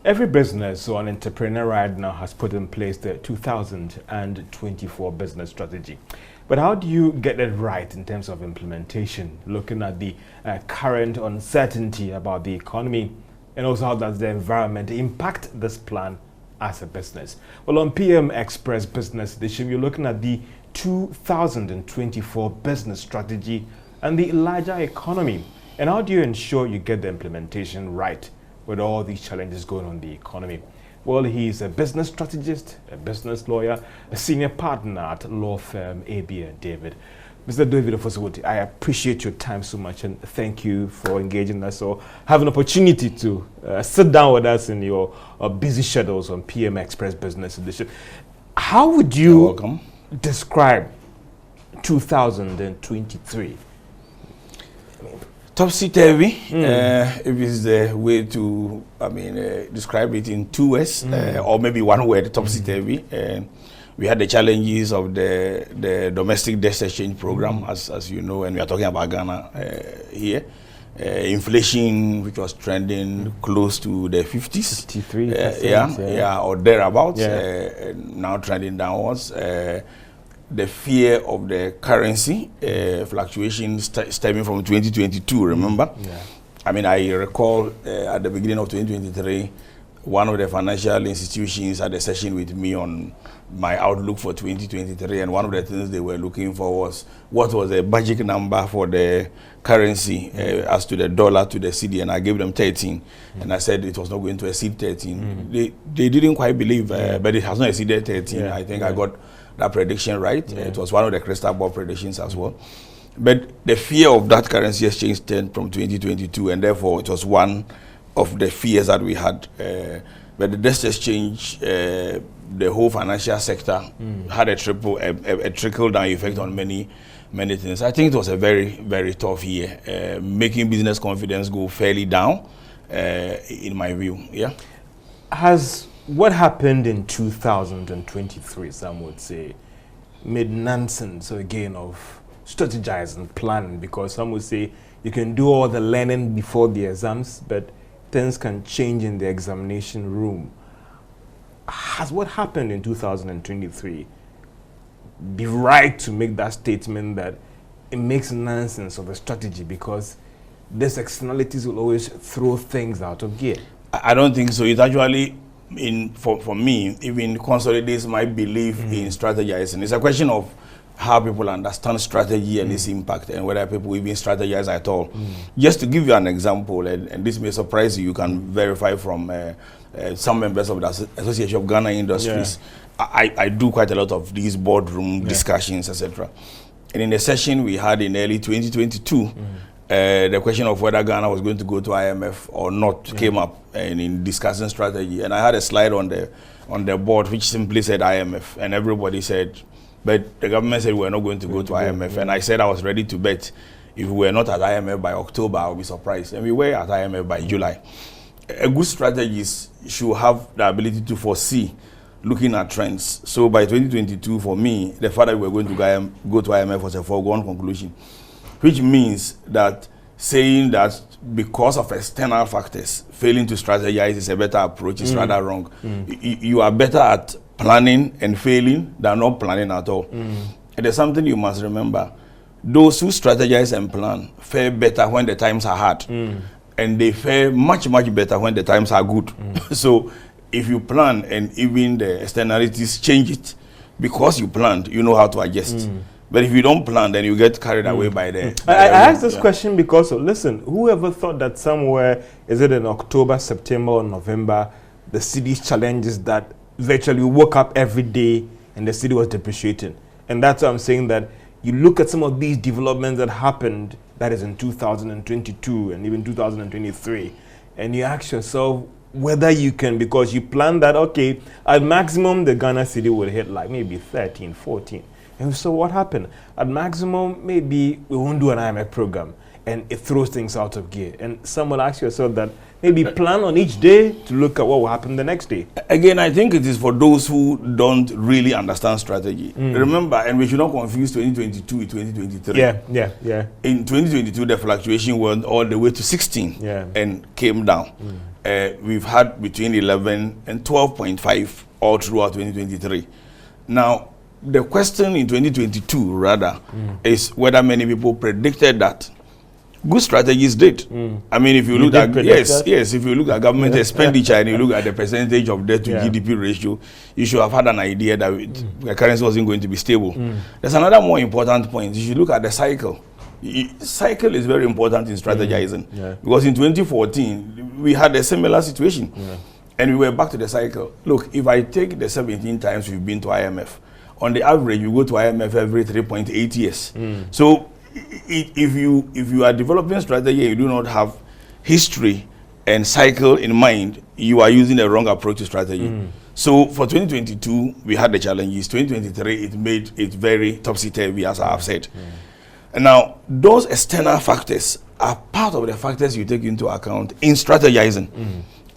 Every business or an entrepreneur right now has put in place the 2024 business strategy. But how do you get it right in terms of implementation, looking at the current uncertainty about the economy, and also how does the environment impact this plan as a business? Well, on PM Express Business Edition, we're looking at the 2024 business strategy and the larger economy. And how do you ensure you get the implementation right with all these challenges going on in the economy? Well, he's a business strategist, a business lawyer, a senior partner at law firm AB & David. Mr. David Ofosu-Dorte, I appreciate your time so much and thank you for engaging us or having an opportunity to sit down with us in your busy schedules on PM Express Business Edition. How would you describe 2023? Topsy-turvy, if it's the way to, describe it in two words, or maybe one word, topsy-turvy. We had the challenges of the domestic debt exchange program, as you know, and we are talking about Ghana here. Inflation, which was trending close to the 50s. 53%, or thereabouts, now trending downwards. The fear of the currency fluctuation stemming from 2022, remember? I recall at the beginning of 2023, one of the financial institutions had a session with me on my outlook for 2023, and one of the things they were looking for was what was the budget number for the currency as to the dollar to the cedi, and I gave them 13, and I said it was not going to exceed 13. They didn't quite believe, but it has not exceeded 13. I think I got that prediction right. It was one of the crystal ball predictions as well. But the fear of that currency exchange stemmed from 2022, and therefore it was one of the fears that we had. But the debt exchange, the whole financial sector had a trickle-down effect on many things. I think it was a very, very tough year, making business confidence go fairly down, in my view. Has what happened in 2023, some would say, made nonsense again of strategizing, planning? Because some would say you can do all the learning before the exams, but things can change in the examination room. Has what happened in 2023 be right to make that statement that it makes nonsense of a strategy because these externalities will always throw things out of gear? I don't think so. It actually, for me, even consolidates my belief in strategizing. It's a question of how people understand strategy and its impact, and whether people even strategize at all. Just to give you an example, and this may surprise you, you can verify from some members of the Association of Ghana Industries. I do quite a lot of these boardroom discussions, etc. And in the session we had in early 2022, the question of whether Ghana was going to go to IMF or not came up, and in discussing strategy. And I had a slide on the board which simply said IMF, and everybody said, but the government said we're not going to go to IMF. And I said I was ready to bet if we were not at IMF by October, I would be surprised. And we were at IMF by July. A good strategist should have the ability to foresee, looking at trends. So by 2022, for me, the fact that we were going to go to IMF was a foregone conclusion, which means that saying that because of external factors, failing to strategize is a better approach is rather wrong. You are better at planning and failing than not planning at all. And there's something you must remember. Those who strategize and plan fare better when the times are hard. And they fare much, much better when the times are good. So if you plan and even the externalities change it, because you planned, you know how to adjust. But if you don't plan, then you get carried away by the... I asked this question because, listen, whoever thought that somewhere, is it in October, September, or November, the city's challenges that virtually woke up every day and the city was depreciating? And that's why I'm saying that you look at some of these developments that happened, that is in 2022 and even 2023, and you ask yourself whether you can, because you plan that, okay, at maximum the Ghana city will hit like maybe 13, 14. And so what happened? At maximum, maybe we won't do an IMF program, and it throws things out of gear. And someone asks yourself that maybe plan on each day to look at what will happen the next day. Again, I think it is for those who don't really understand strategy. Remember, and we should not confuse 2022 with 2023. Yeah. In 2022, the fluctuation went all the way to 16 and came down. we've had between 11 and 12.5 all throughout 2023. Now, the question in 2022, rather, is whether many people predicted that. Good strategies did. I mean, if you look at if you look at government expenditure and you look at the percentage of debt to GDP ratio, you should have had an idea that the currency wasn't going to be stable. There's another more important point. You should look at the cycle. Cycle is very important in strategizing because in 2014 we had a similar situation and we were back to the cycle. Look, if I take the 17 times we've been to IMF, on the average we go to IMF every 3.8 years. So if you are developing strategy and you do not have history and cycle in mind, you are using the wrong approach to strategy. So for 2022 we had the challenges. 2023 it made it very topsy-turvy, as I have said. And now those external factors are part of the factors you take into account in strategizing.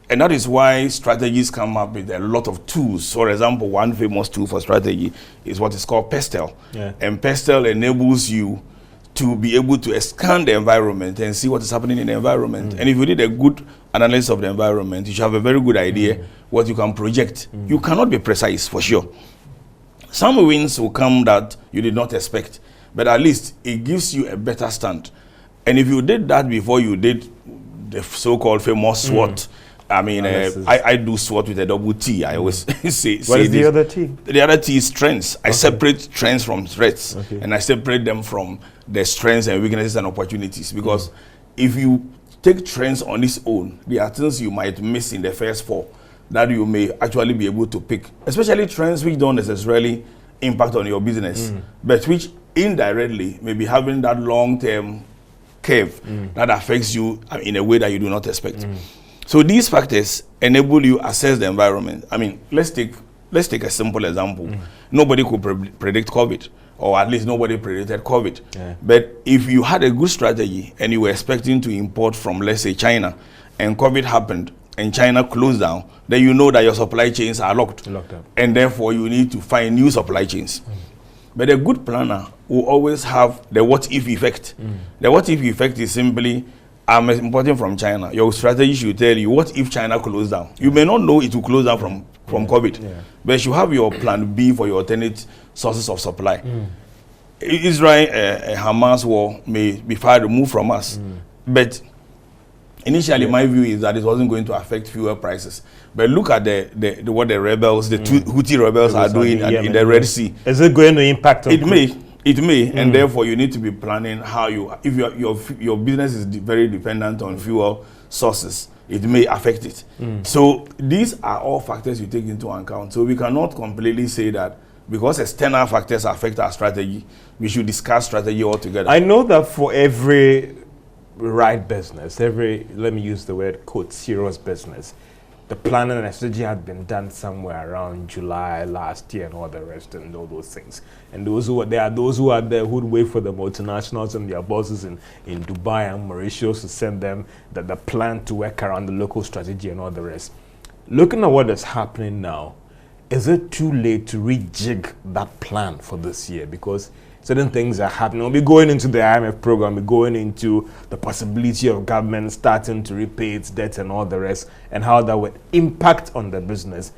And that is why strategies come up with a lot of tools. For example, one famous tool for strategy is what is called PESTEL. And PESTEL enables you to be able to scan the environment and see what is happening in the environment. And if you did a good analysis of the environment, you should have a very good idea what you can project. You cannot be precise, for sure. Some wins will come that you did not expect, but at least it gives you a better stand. And if you did that before you did the so-called famous SWOT, I mean, I do SWOT with a double T. I always say what is the other T? The other T is strengths. I separate trends from threats, and I separate them from the strengths and weaknesses and opportunities. Because if you take trends on its own, there are things you might miss in the first four that you may actually be able to pick, especially trends which don't necessarily impact on your business, but which indirectly may be having that long-term curve that affects you in a way that you do not expect. So these factors enable you assess the environment. I mean, let's take a simple example. Nobody could predict COVID, or at least nobody predicted COVID. But if you had a good strategy and you were expecting to import from, let's say, China, and COVID happened and China closed down, then you know that your supply chains are locked up. And therefore you need to find new supply chains. But a good planner will always have the what-if effect. The what-if effect is simply, I'm importing from China. Your strategy should tell you, what if China closed down? You may not know it will close down from COVID, but you have your plan B for your alternate sources of supply. Israel, Hamas war may be far removed from us, but initially my view is that it wasn't going to affect fuel prices. But look at what the rebels, the Houthi rebels are doing in the Red Sea. Is it going to impact on It may, and therefore you need to be planning how if your business is very dependent on fuel sources, it may affect it. So these are all factors you take into account. So we cannot completely say that because external factors affect our strategy, we should discuss strategy altogether. I know that for every right business, let me use the word quote, serious business, the planning and strategy had been done somewhere around July last year and all the rest and all those things. And those who are there who would wait for the multinationals and their bosses in Dubai and Mauritius to send them the plan to work around the local strategy and all the rest. Looking at what is happening now, is it too late to rejig that plan for this year? Because certain things are happening. We'll be going into the IMF program, we're going into the possibility of government starting to repay its debt and all the rest, and how that would impact on the business.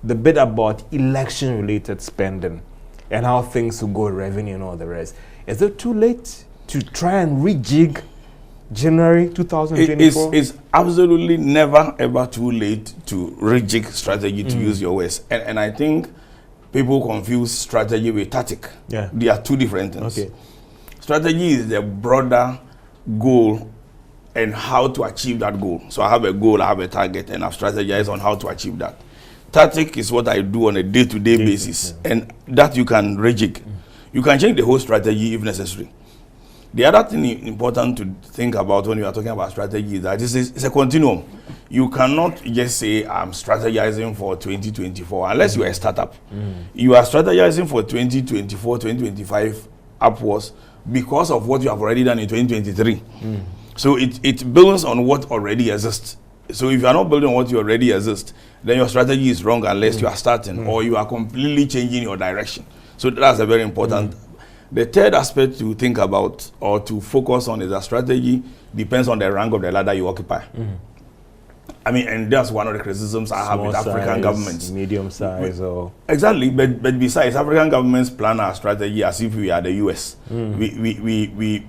The bit about election-related spending and how things will go, revenue and all the rest. Is it too late to try and rejig January 2024? It's absolutely never ever too late to rejig strategy, to use your words. And I think people confuse strategy with tactic. They are two different things. Strategy is the broader goal and how to achieve that goal. So I have a goal, I have a target, and I've strategized on how to achieve that. Tactic is what I do on a day-to-day basis, and that you can rejig. You can change the whole strategy if necessary. The other thing important to think about when you are talking about strategy is that it's a continuum. You cannot just say, I'm strategizing for 2024, unless you are a startup. You are strategizing for 2024, 2025 upwards because of what you have already done in 2023. So it builds on what already exists. So if you are not building on what you already exist, then your strategy is wrong unless you are starting or you are completely changing your direction. So that's a very important. The third aspect to think about or to focus on is that strategy depends on the rank of the ladder you occupy. I mean, and that's one of the criticisms I have with African governments. Medium size, or exactly. But besides, African governments plan our strategy as if we are the US. We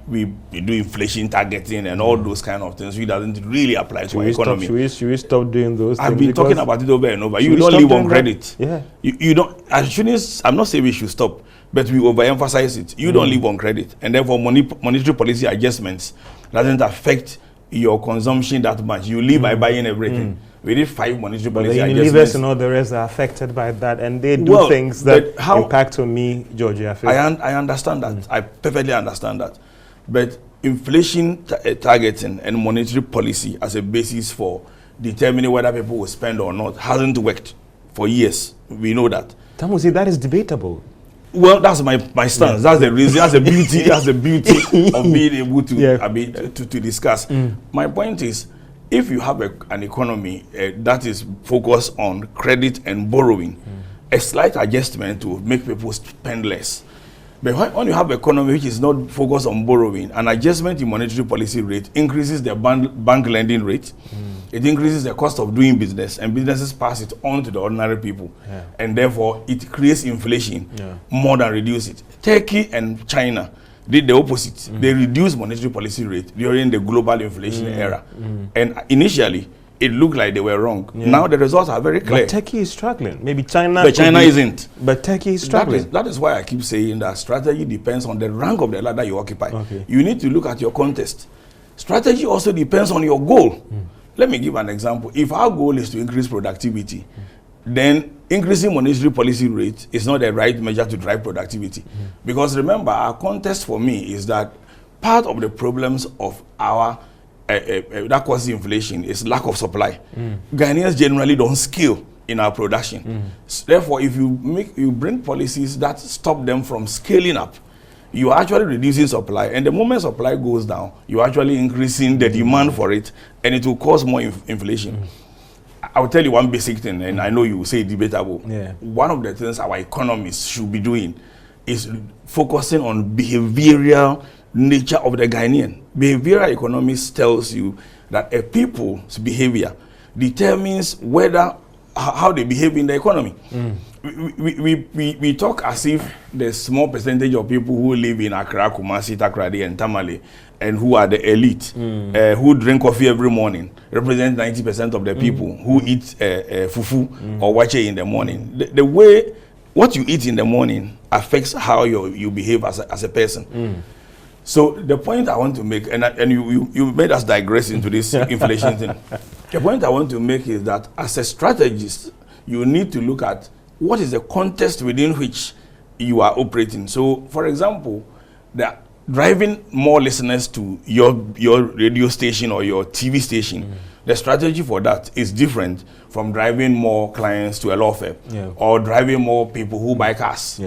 do inflation targeting and all those kind of things. We doesn't really apply to our economy. Should we stop doing those things? I've been talking about it over and over. You don't live on credit. Yeah. You don't. I'm not saying we should stop, but we overemphasize it. You don't live on credit, and therefore monetary policy adjustments doesn't affect your consumption that much. You live by buying everything. We did 5 monetary policy adjustments. But and all the rest are affected by that, and they do things that impact on me, George Wiafe. I understand that. I perfectly understand that. But inflation targeting and monetary policy as a basis for determining whether people will spend or not hasn't worked for years. We know that. Tamuzi, that is debatable. Well, that's my stance. That's the reason. That's the beauty. That's the beauty of being able to to discuss. My point is, if you have an economy that is focused on credit and borrowing, a slight adjustment to make people spend less. But when you have an economy which is not focused on borrowing, an adjustment in monetary policy rate increases the bank lending rate. It increases the cost of doing business, and businesses pass it on to the ordinary people. And therefore, it creates inflation more than reduce it. Turkey and China did the opposite. They reduced monetary policy rate during the global inflation era. And initially, it looked like they were wrong. Now the results are very clear. But Turkey is struggling. Maybe China. But China isn't. But Turkey is struggling. That is why I keep saying that strategy depends on the rank of the ladder you occupy. You need to look at your context. Strategy also depends on your goal. Let me give an example. If our goal is to increase productivity, then increasing monetary policy rate is not the right measure to drive productivity. Because remember, our context for me is that part of the problems of our that causes inflation is lack of supply. Ghanaians generally don't scale in our production. Therefore, if you bring policies that stop them from scaling up, you are actually reducing supply, and the moment supply goes down, you are actually increasing the demand for it, and it will cause more inflation. I'll tell you one basic thing, and I know you will say debatable. One of the things our economists should be doing is focusing on behavioral nature of the Ghanaian. Behavioral economics tells you that a people's behavior determines how they behave in the economy. We talk as if the small percentage of people who live in Accra, Kumasi, Takoradi, and Tamale, and who are the elite, who drink coffee every morning, represent 90% of the people who eat fufu or wache in the morning. The way what you eat in the morning affects how you behave as a person. So the point I want to make, and you made us digress into this inflation thing. The point I want to make is that as a strategist, you need to look at what is the context within which you are operating. So, for example, driving more listeners to your radio station or your TV station, the strategy for that is different from driving more clients to a law firm or driving more people who buy cars.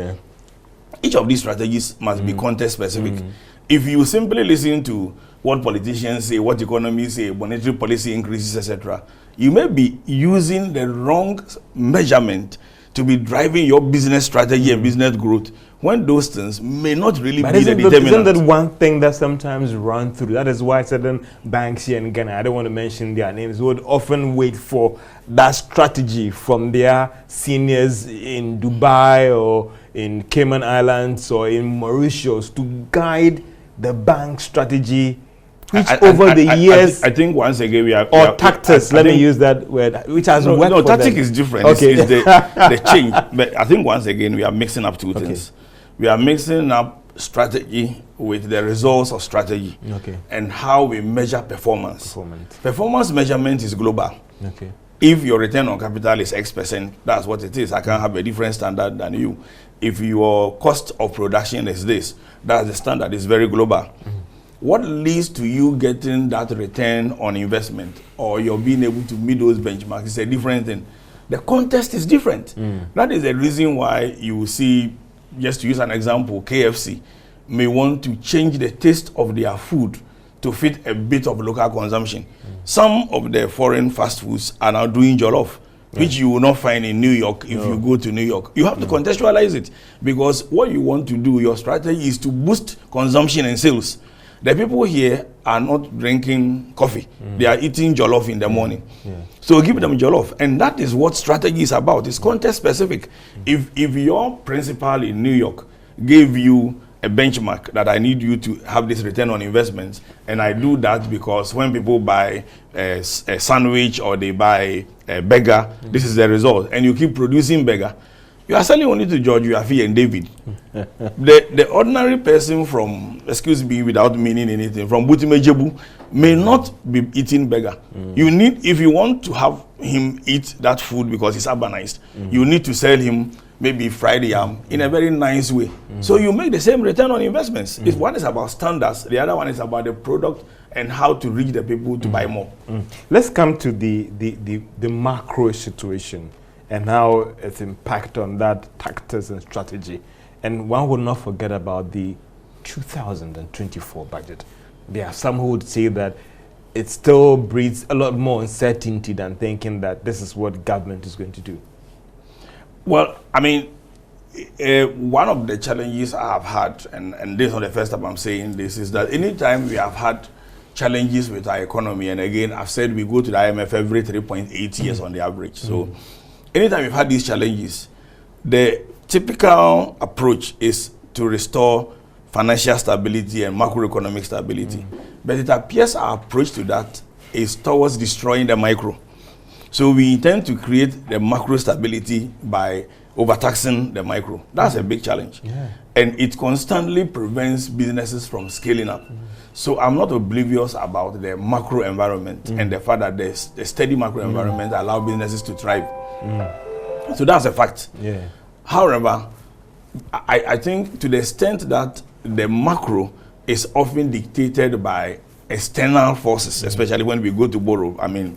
Each of these strategies must be context specific. If you simply listen to what politicians say, what economists say, monetary policy increases, etc., you may be using the wrong measurement to be driving your business strategy and business growth, when those things may not really be the determinant. Isn't that one thing that sometimes run through? That is why certain banks here in Ghana, I don't want to mention their names, would often wait for that strategy from their seniors in Dubai or in Cayman Islands or in Mauritius to guide the bank strategy, which over the years, I think once again tactics. Let me use that word, which has worked. No, tactic is different. Okay. It's the change. But I think once again we are mixing up two things. We are mixing up strategy with the results of strategy, and how we measure performance. Performance measurement is global. If your return on capital is X%, that's what it is. I can have a different standard than you. If your cost of production is this, that's the standard. It's very global. What leads to you getting that return on investment or you're being able to meet those benchmarks is a different thing. The context is different. That is the reason why you see, just to use an example, KFC may want to change the taste of their food to fit a bit of local consumption. Some of the foreign fast foods are now doing jollof, which you will not find in New York if you go to New York. You have to contextualize it, because what you want to do, your strategy is to boost consumption and sales. The people here are not drinking coffee. They are eating jollof in the morning. So give them jollof. And that is what strategy is about. It's context specific. If your principal in New York gave you a benchmark that I need you to have this return on investments, and I do that because when people buy a sandwich or they buy a burger, this is the result, and you keep producing burger, you are selling only to George Wiafe and David. The ordinary person from, excuse me without meaning anything, from Butimejebu may not be eating burger. You need, if you want to have him eat that food because it's urbanized, you need to sell him maybe fried yam in a very nice way. So you make the same return on investments. If one is about standards, the other one is about the product and how to reach the people to buy more. Let's come to the macro situation and how its impact on that tactics and strategy. And one would not forget about the 2024 budget. There are some who would say that it still breeds a lot more uncertainty than thinking that this is what government is going to do. Well, I mean, one of the challenges I have had, and this is not the first time I'm saying this, is that anytime we have had challenges with our economy, and again, I've said we go to the IMF every 3.8 years on the average. So anytime we've had these challenges, the typical approach is to restore financial stability and macroeconomic stability. But it appears our approach to that is towards destroying the micro. So we intend to create the macro stability by overtaxing the micro. That's a big challenge. And it constantly prevents businesses from scaling up. So I'm not oblivious about the macro environment and the fact that the steady macro environment allow businesses to thrive. So that's a fact. However, I think to the extent that the macro is often dictated by external forces, especially when we go to borrow. I mean,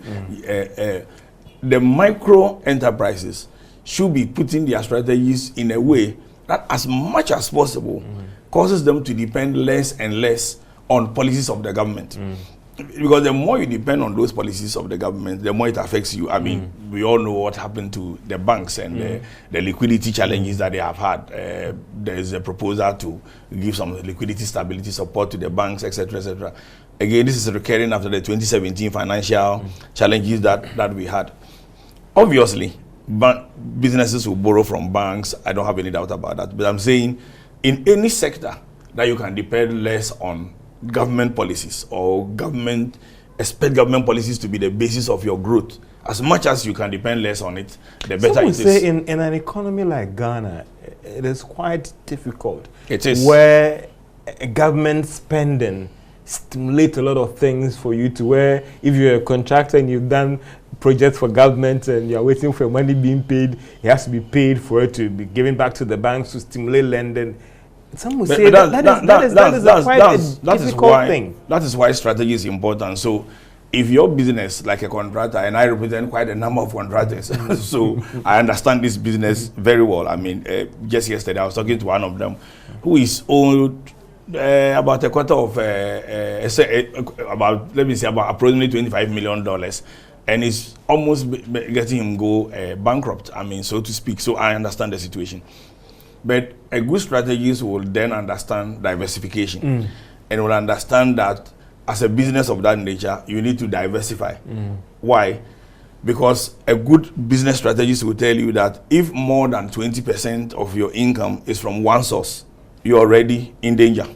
the micro enterprises should be putting their strategies in a way that as much as possible causes them to depend less and less on policies of the government. Because the more you depend on those policies of the government, the more it affects you. I mean, we all know what happened to the banks and the liquidity challenges that they have had. There is a proposal to give some liquidity stability support to the banks, etc., etc. Again, this is recurring after the 2017 financial challenges that we had. Obviously, businesses will borrow from banks. I don't have any doubt about that. But I'm saying in any sector that you can depend less on government policies or expect government policies to be the basis of your growth, as much as you can depend less on it, the better it is. Say in an economy like Ghana, it is quite difficult. It is. Where government spending stimulate a lot of things for you to where if you're a contractor and you've done projects for government and you're waiting for money being paid, it has to be paid for it to be given back to the banks to stimulate lending. Some will say that is quite a difficult thing. That is why strategy is important. So if your business, like a contractor, and I represent quite a number of contractors, so I understand this business very well. I mean, just yesterday I was talking to one of them who is owed about a quarter of, about, let me say, about approximately $25 million. And it's almost getting him go bankrupt, I mean, so to speak. So I understand the situation. But a good strategist will then understand diversification and will understand that as a business of that nature, you need to diversify. Why? Because a good business strategist will tell you that if more than 20% of your income is from one source, you're already in danger.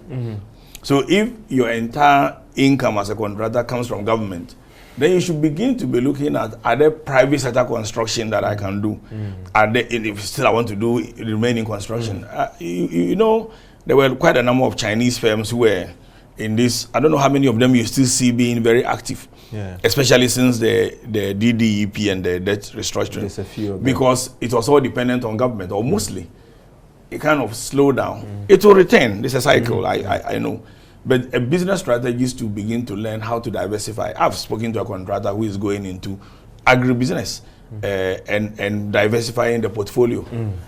So if your entire income as a contractor comes from government, then you should begin to be looking at other private sector construction that I can do. And if still I want to do remaining construction. You know, there were quite a number of Chinese firms who were in this. I don't know how many of them you still see being very active, especially since the DDEP and the debt restructuring. There's a few of them. Because it was all dependent on government, or mostly. It kind of slowed down. It will return. This is a cycle, I know. But a business strategist to begin to learn how to diversify. I've spoken to a contractor who is going into agribusiness and diversifying the portfolio.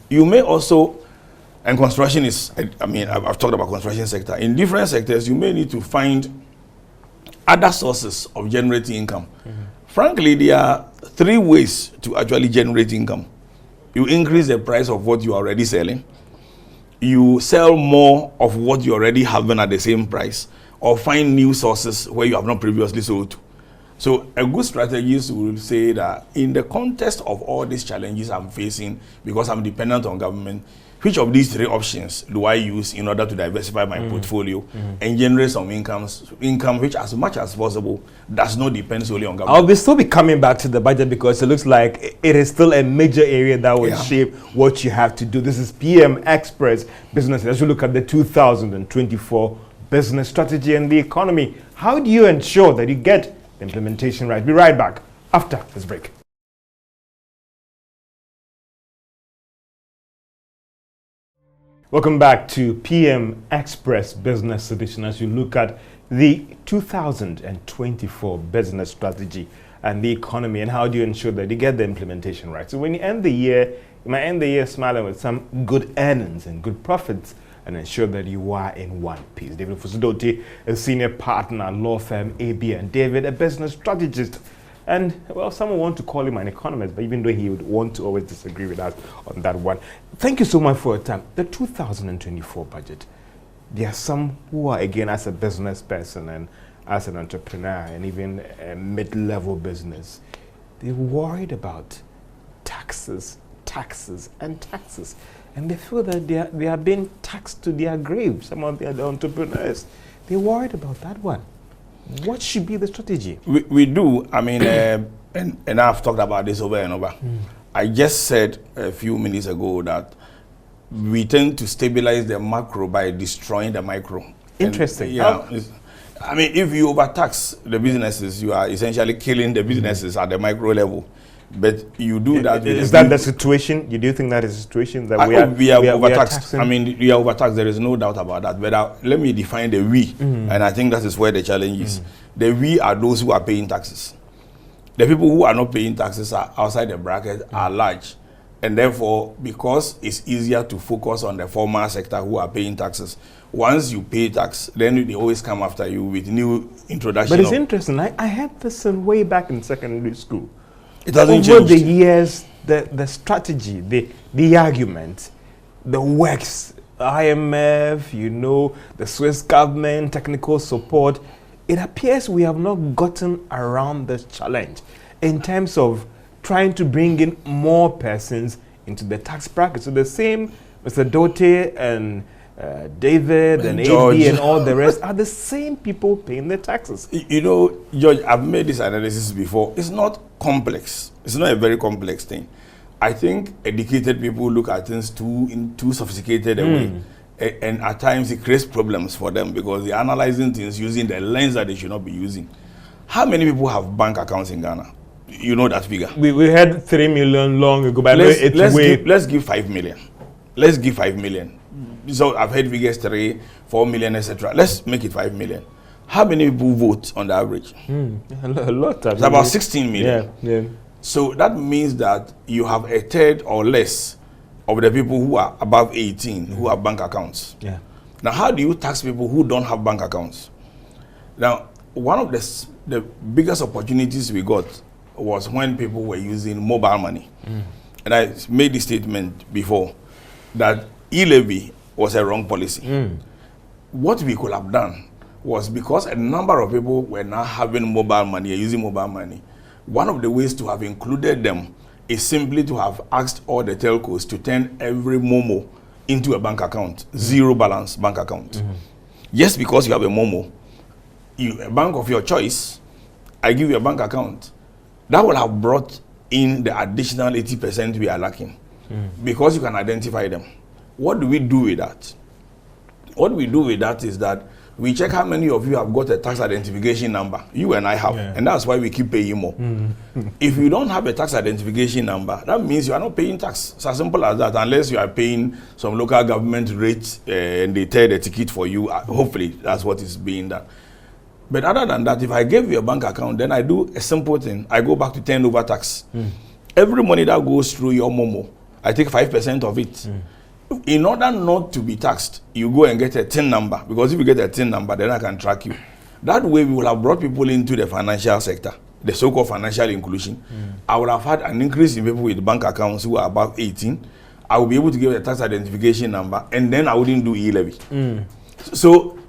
You may also, and construction is, I mean, I've talked about construction sector. In different sectors, you may need to find other sources of generating income. Frankly, there are 3 ways to actually generate income. You increase the price of what you're already selling. You sell more of what you already have at the same price, or find new sources where you have not previously sold to. So a good strategist will say that in the context of all these challenges I'm facing, because I'm dependent on government, which of these three options do I use in order to diversify my portfolio and generate some income which, as much as possible, does not depend solely on government? I'll still be coming back to the budget because it looks like it is still a major area that will shape what you have to do. This is PM Express Business. As we look at the 2024 business strategy and the economy, how do you ensure that you get the implementation right? Be right back after this break. Welcome back to PM Express Business Edition as you look at the 2024 business strategy and the economy, and how do you ensure that you get the implementation right. So when you end the year, you might end the year smiling with some good earnings and good profits, and ensure that you are in one piece. David Ofosu-Dorte, a senior partner at law firm AB and David, a business strategist. And, well, someone want to call him an economist, but even though he would want to always disagree with us on that one. Thank you so much for your time. The 2024 budget, there are some who are, again, as a business person and as an entrepreneur and even a mid-level business, they're worried about taxes, and taxes. And they feel that they are being taxed to their grave. Some of the entrepreneurs, they're worried about that one. What should be the strategy? We do. I mean, and I've talked about this over and over. I just said a few minutes ago that we tend to stabilize the macro by destroying the micro. Interesting. And, I mean, if you overtax the businesses, you are essentially killing the businesses at the micro level. But you do that. Is that the situation? You do think that is the situation that we are overtaxed? I mean, we are overtaxed. There is no doubt about that. But let me define the we, and I think that is where the challenge is. The we are those who are paying taxes. The people who are not paying taxes are outside the bracket are large, and therefore, because it's easier to focus on the formal sector who are paying taxes. Once you pay tax, then they always come after you with new introduction. But it's interesting. I had this way back in secondary school. It hasn't Over changed. the years, the strategy, the argument, the works, IMF, you know, the Swiss government, technical support, it appears we have not gotten around this challenge in terms of trying to bring in more persons into the tax bracket. So the same Mr. Dorte and David and George AB and all the rest are the same people paying the taxes. You know, George, I've made this analysis before. It's not complex. It's not a very complex thing. I think educated people look at things in too sophisticated a way. And at times it creates problems for them because they're analyzing things using the lens that they should not be using. How many people have bank accounts in Ghana? You know that figure. We had 3 million long ago, but let's give 5 million. Let's give 5 million. So I've heard figures 3, 4 million, etc. Let's make it 5 million. How many people vote on the average? A lot. It's about 16 million. Yeah. So that means that you have a third or less of the people who are above 18 who have bank accounts. Yeah. Now, how do you tax people who don't have bank accounts? Now, one of the biggest opportunities we got was when people were using mobile money. And I made the statement before that e-levy was a wrong policy. What we could have done was, because a number of people were now having mobile money, using mobile money, one of the ways to have included them is simply to have asked all the telcos to turn every Momo into a bank account, zero balance bank account. Just because you have a Momo, a bank of your choice, I give you a bank account, that will have brought in the additional 80% we are lacking. Because you can identify them. What do we do with that? What we do with that is that we check how many of you have got a tax identification number. You and I have, and that's why we keep paying more. If you don't have a tax identification number, that means you are not paying tax. It's as simple as that, unless you are paying some local government rate and they tear the ticket for you. Hopefully, that's what is being done. But other than that, if I gave you a bank account, then I do a simple thing. I go back to turnover tax. Every money that goes through your Momo, I take 5% of it. In order not to be taxed, you go and get a TIN number, because if you get a TIN number, then I can track you. That way, we will have brought people into the financial sector, the so-called financial inclusion. I would have had an increase in people with bank accounts who are above 18. I will be able to give a tax identification number, and then I wouldn't do e-levy. So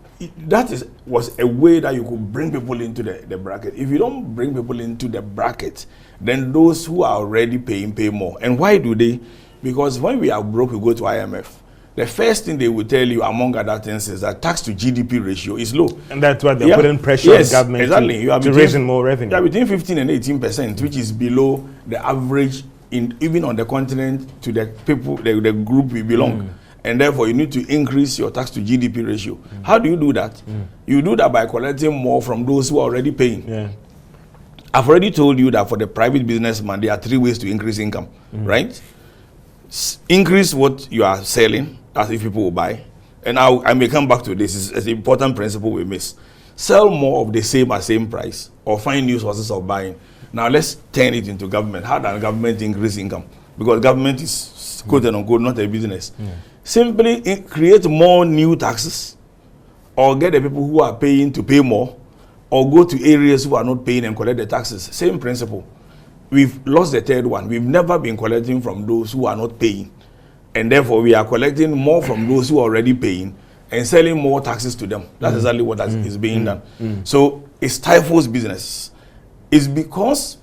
that was a way that you could bring people into the bracket. If you don't bring people into the bracket, then those who are already paying pay more. And why do they? Because when we are broke, we go to IMF. The first thing they will tell you, among other things, is that tax to GDP ratio is low. And that's why they're putting pressure on government to raising more revenue. Yeah, between 15 and 18%, which is below the average, even on the continent, to the people, the group we belong. And therefore, you need to increase your tax to GDP ratio. How do you do that? You do that by collecting more from those who are already paying. Yeah. I've already told you that for the private businessman, there are 3 ways to increase income, right? Increase what you are selling, as if people will buy. And I may come back to this. It's an important principle we miss. Sell more of the same at same price, or find new sources of buying. Now let's turn it into government. How does government increase income? Because government is quote and unquote not a business. Simply create more new taxes, or get the people who are paying to pay more, or go to areas who are not paying and collect the taxes. Same principle. We've lost the third one. We've never been collecting from those who are not paying. And therefore, we are collecting more from those who are already paying and selling more taxes to them. That's exactly what is being done. So it stifles business. It's because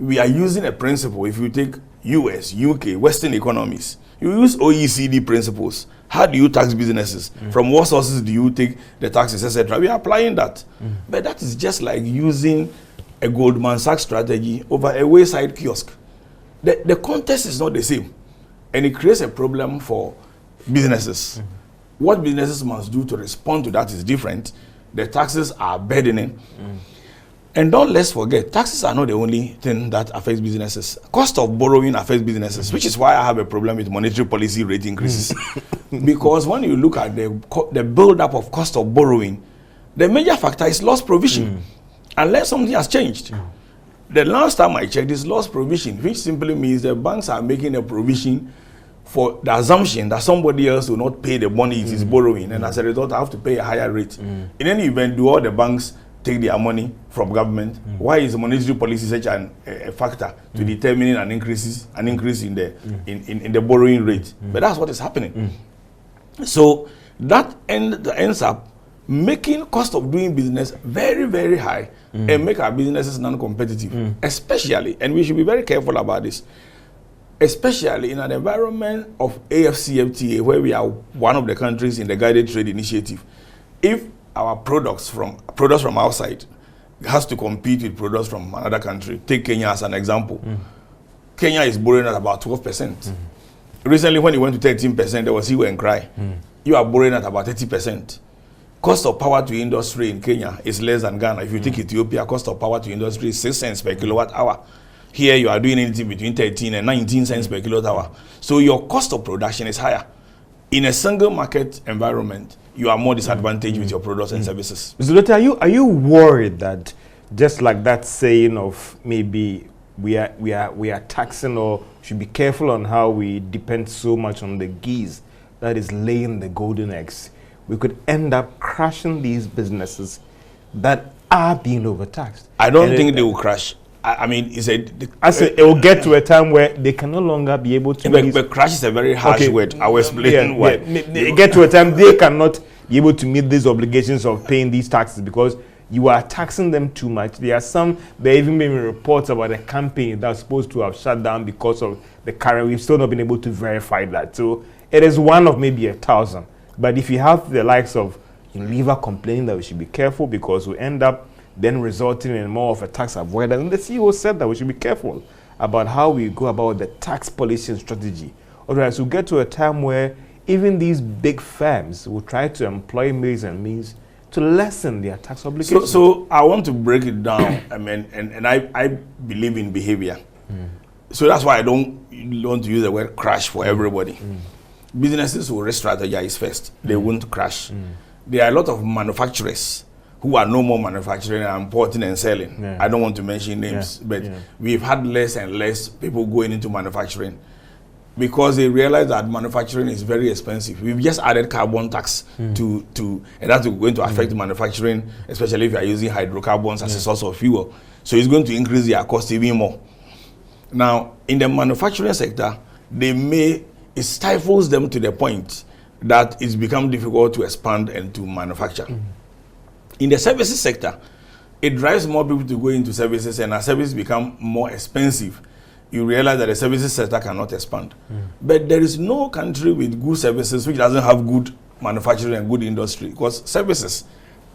we are using a principle. If you take US, UK, Western economies, you use OECD principles. How do you tax businesses? From what sources do you take the taxes, etc.? We are applying that. But that is just like using a Goldman Sachs strategy over a wayside kiosk. The context is not the same. And it creates a problem for businesses. What businesses must do to respond to that is different. The taxes are burdening. And let's forget, taxes are not the only thing that affects businesses. Cost of borrowing affects businesses, which is why I have a problem with monetary policy rate increases. Because when you look at the build-up of cost of borrowing, the major factor is loss provision, unless something has changed. The last time I checked, this loss provision, which simply means the banks are making a provision for the assumption that somebody else will not pay the money it is borrowing, and as a result, I have to pay a higher rate. In any event, do all the banks take their money from government? Why is monetary policy such a factor to determining an increase in the borrowing rate? But that's what is happening. So that ends up making cost of doing business very, very high and make our businesses non-competitive, especially, and we should be very careful about this, especially in an environment of AFCFTA, where we are one of the countries in the guided trade initiative. If our products from outside has to compete with products from another country, take Kenya as an example. Kenya is borrowing at about 12%. Recently, when it went to 13%, there was hue and cry. You are borrowing at about 30%. Cost of power to industry in Kenya is less than Ghana. If you take Ethiopia, cost of power to industry is 6 cents per kilowatt hour. Here you are doing anything between 13 and 19 cents per kilowatt hour. So your cost of production is higher. In a single market environment, you are more disadvantaged with your products and services. Mr. Dorte, are you worried that just like that saying of maybe we are taxing, or should be careful on how we depend so much on the geese that is laying the golden eggs, we could end up crashing these businesses that are being overtaxed? I don't think they will crash. I mean, it will get to a time where they can no longer be able to. But crash is a very harsh word. I will explain why. They get to a time they cannot be able to meet these obligations of paying these taxes because you are taxing them too much. There are even been reports about a campaign that's supposed to have shut down because of the current. We've still not been able to verify that. So it is one of maybe 1,000. But if you have the likes of Unilever complaining that we should be careful because we end up then resulting in more of a tax avoidance. And the CEO said that we should be careful about how we go about the tax policy and strategy. Otherwise, we'll get to a time where even these big firms will try to employ ways and means to lessen their tax obligations. So I want to break it down. I mean, and I believe in behavior. So that's why I don't want to use the word crash for everybody. Businesses will re-strategize first. They won't crash. There are a lot of manufacturers who are no more manufacturing and importing and selling. I don't want to mention names, but we've had less and less people going into manufacturing because they realize that manufacturing is very expensive. We've just added carbon tax to and that's going to affect manufacturing, especially if you are using hydrocarbons as a source of fuel. So it's going to increase their cost even more. Now, in the manufacturing sector, it stifles them to the point that it's become difficult to expand and to manufacture. In the services sector, it drives more people to go into services, and as services become more expensive, you realize that the services sector cannot expand. But there is no country with good services which doesn't have good manufacturing and good industry, because services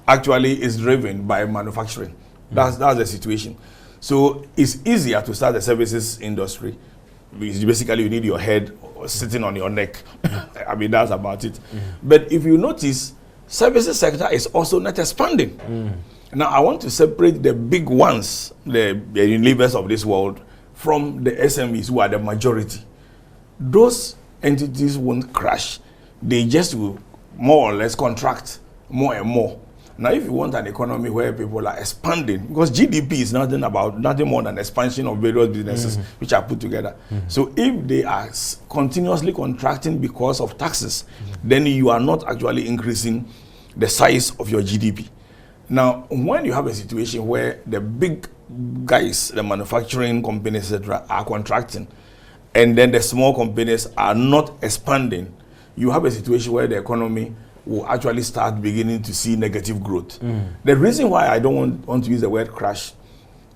actually is driven by manufacturing. That's the situation. So it's easier to start a services industry. Basically, you need your head sitting on your neck. I mean, that's about it. But if you notice, services sector is also not expanding. Now, I want to separate the big ones, the Unilevers of this world, from the SMEs, who are the majority. Those entities won't crash. They just will more or less contract more and more. Now, if you want an economy where people are expanding, because GDP is nothing more than expansion of various businesses which are put together. So if they are continuously contracting because of taxes, then you are not actually increasing the size of your GDP. Now, when you have a situation where the big guys, the manufacturing companies, etc., are contracting, and then the small companies are not expanding, you have a situation where the economy will actually start beginning to see negative growth. The reason why I don't want to use the word crash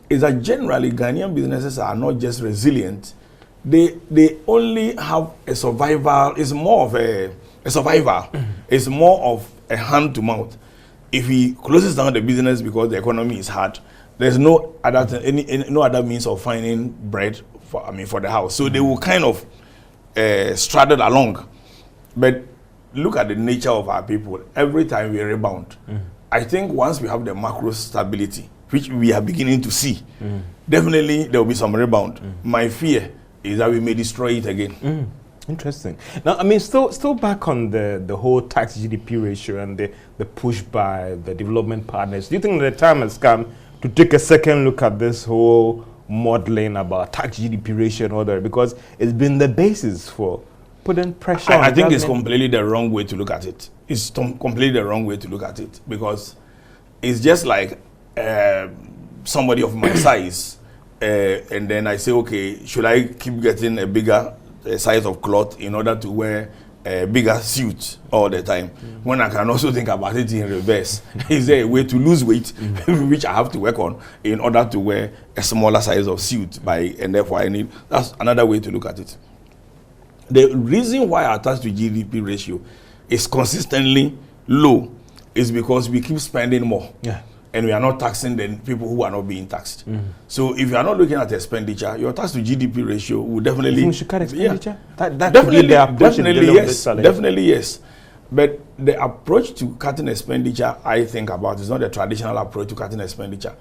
is that generally Ghanaian businesses are not just resilient, they only have a survival. It's more of a survival. It's more of a hand to mouth. If he closes down the business because the economy is hard, there's no other no other means of finding bread for the house. So they will kind of straddle along. But look at the nature of our people. Every time we rebound, I think once we have the macro stability, which we are beginning to see, definitely there will be some rebound. My fear is that we may destroy it again. Interesting. Now, I mean, still back on the whole tax GDP ratio and the push by the development partners. Do you think the time has come to take a second look at this whole modeling about tax GDP ratio and all that? Because it's been the basis for putting pressure on I think it's completely the wrong way to look at it. It's completely the wrong way to look at it, because it's just like somebody of my size, and then I say, okay, should I keep getting a bigger size of cloth in order to wear a bigger suit all the time, when I can also think about it in reverse? Is there a way to lose weight, which I have to work on in order to wear a smaller size of suit, and therefore that's another way to look at it. The reason why our tax to GDP ratio is consistently low is because we keep spending more. And we are not taxing the people who are not being taxed. So if you are not looking at expenditure, your tax to GDP ratio will definitely... You think we should cut expenditure? That definitely yes. But the approach to cutting expenditure, I think about, is not the traditional approach to cutting expenditure.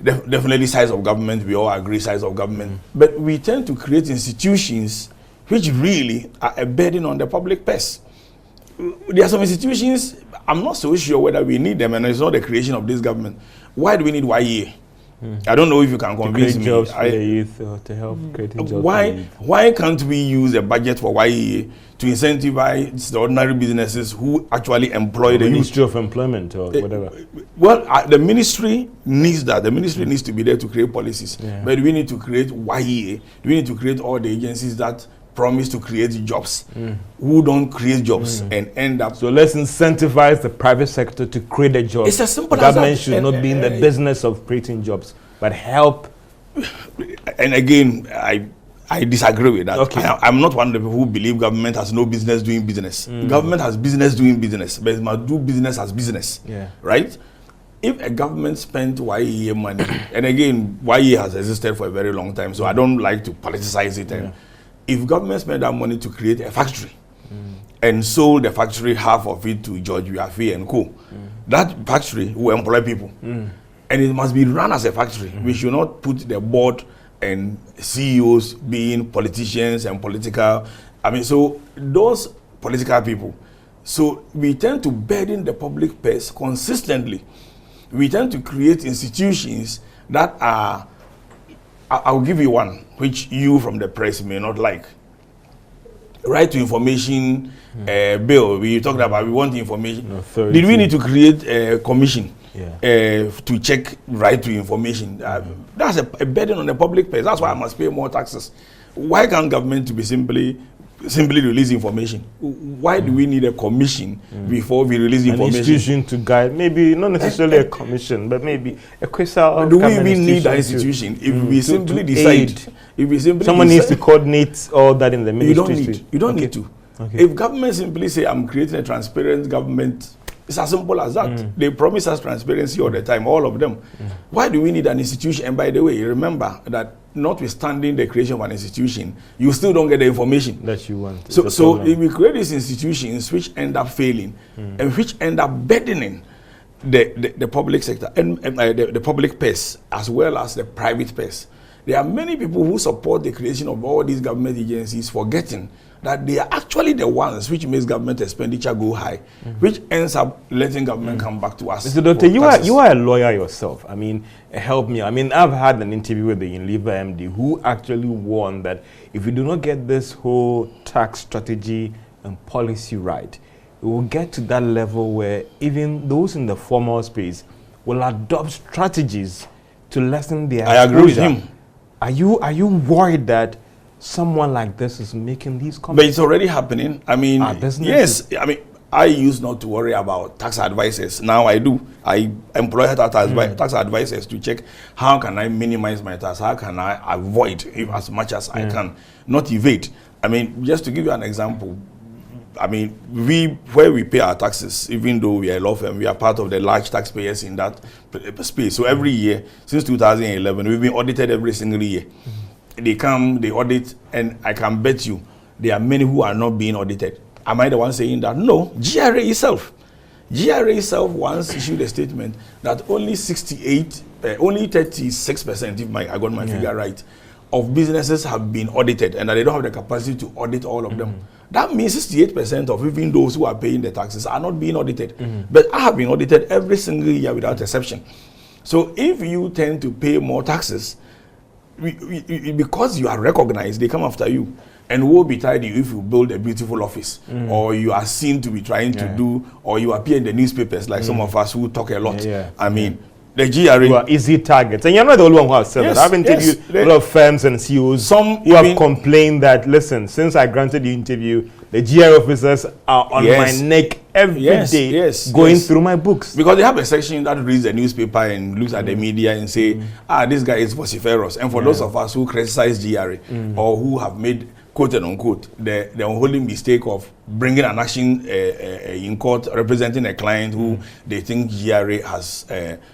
Definitely size of government, we all agree size of government. But we tend to create institutions which really are a burden on the public purse. There are some institutions, I'm not so sure whether we need them, and it's not the creation of this government. Why do we need YEA? I don't know if you can convince me. Jobs for the youth, or to help creating jobs. Why can't we use a budget for YEA to incentivize the ordinary businesses who actually employ the Ministry of Employment or whatever? Well, the ministry needs that. The ministry needs to be there to create policies. But we need to create YEA. We need to create all the agencies that promise to create jobs, who don't create jobs and end up... So let's incentivize the private sector to create a job. It's as simple as that. Government should not be in the business of creating jobs, but help. And again, I disagree with that. Okay. I'm not one of the people who believe government has no business doing business. Government has business doing business, but it must do business as business. Right? If a government spent YEA money, and again, YEA has existed for a very long time, so I don't like to politicize it. If government spent that money to create a factory and sold the factory, half of it to George Wiafe and co., that factory will employ people. And it must be run as a factory. We should not put the board and CEOs being politicians and political. I mean, so those political people. So we tend to burden the public purse consistently. We tend to create institutions that are... I'll give you one, which you from the press may not like. Right to information bill. We talked about, we want information. Did we need to create a commission to check right to information? That's a burden on the public purse. That's why I must pay more taxes. Why can't government to be simply simply release information. Why do we need a commission before we release information? An institution to guide, maybe not necessarily a commission, but maybe a crystal. Do we even need that institution if we simply decide? If we simply someone needs to coordinate all that in the ministry. You don't need to. Okay. If government simply say, I'm creating a transparent government, it's as simple as that. They promise us transparency all the time, all of them. Why do we need an institution? And by the way, remember that notwithstanding the creation of an institution, you still don't get the information that you want. So if we create these institutions which end up failing and which end up burdening the public sector and the public purse as well as the private purse, there are many people who support the creation of all these government agencies, forgetting that they are actually the ones which makes government expenditure go high, which ends up letting government come back to us. Mr. Dorte, you are a lawyer yourself. I mean, help me. I mean, I've had an interview with the Unilever MD who actually warned that if we do not get this whole tax strategy and policy right, we will get to that level where even those in the formal space will adopt strategies to lessen their exposure. I agree with him. Are you worried that someone like this is making these comments? But it's already happening. I mean, yes. I mean, I used not to worry about tax advisors. Now I do. I employ tax advisors to check how can I minimize my tax, how can I avoid as much as I can, not evade. I mean, just to give you an example, I mean, where we pay our taxes, even though we are a law firm, we are part of the large taxpayers in that space. So every year, since 2011, we've been audited every single year. They come, they audit, and I can bet you there are many who are not being audited. Am I the one saying that? No, GRA itself once issued a statement that only 36%, if I got my figure right, of businesses have been audited, and that they don't have the capacity to audit all of them. That means 68% of even those who are paying the taxes are not being audited. But I have been audited every single year without exception. So if you tend to pay more taxes, because you are recognized, they come after you. And woe betide you if you build a beautiful office, or you are seen to be trying to do, or you appear in the newspapers like some of us who talk a lot. I mean, the GRA... You are easy targets. And you're not the only one who has said that. I've interviewed a lot of firms and CEOs who have complained that, listen, since I granted the interview, the GRA officers are on my neck every day going through my books. Because they have a section that reads the newspaper and looks at the media and say, this guy is vociferous. And for those of us who criticize GRA or who have made, quote and unquote, the unholy mistake of bringing an action in court representing a client who they think GRA has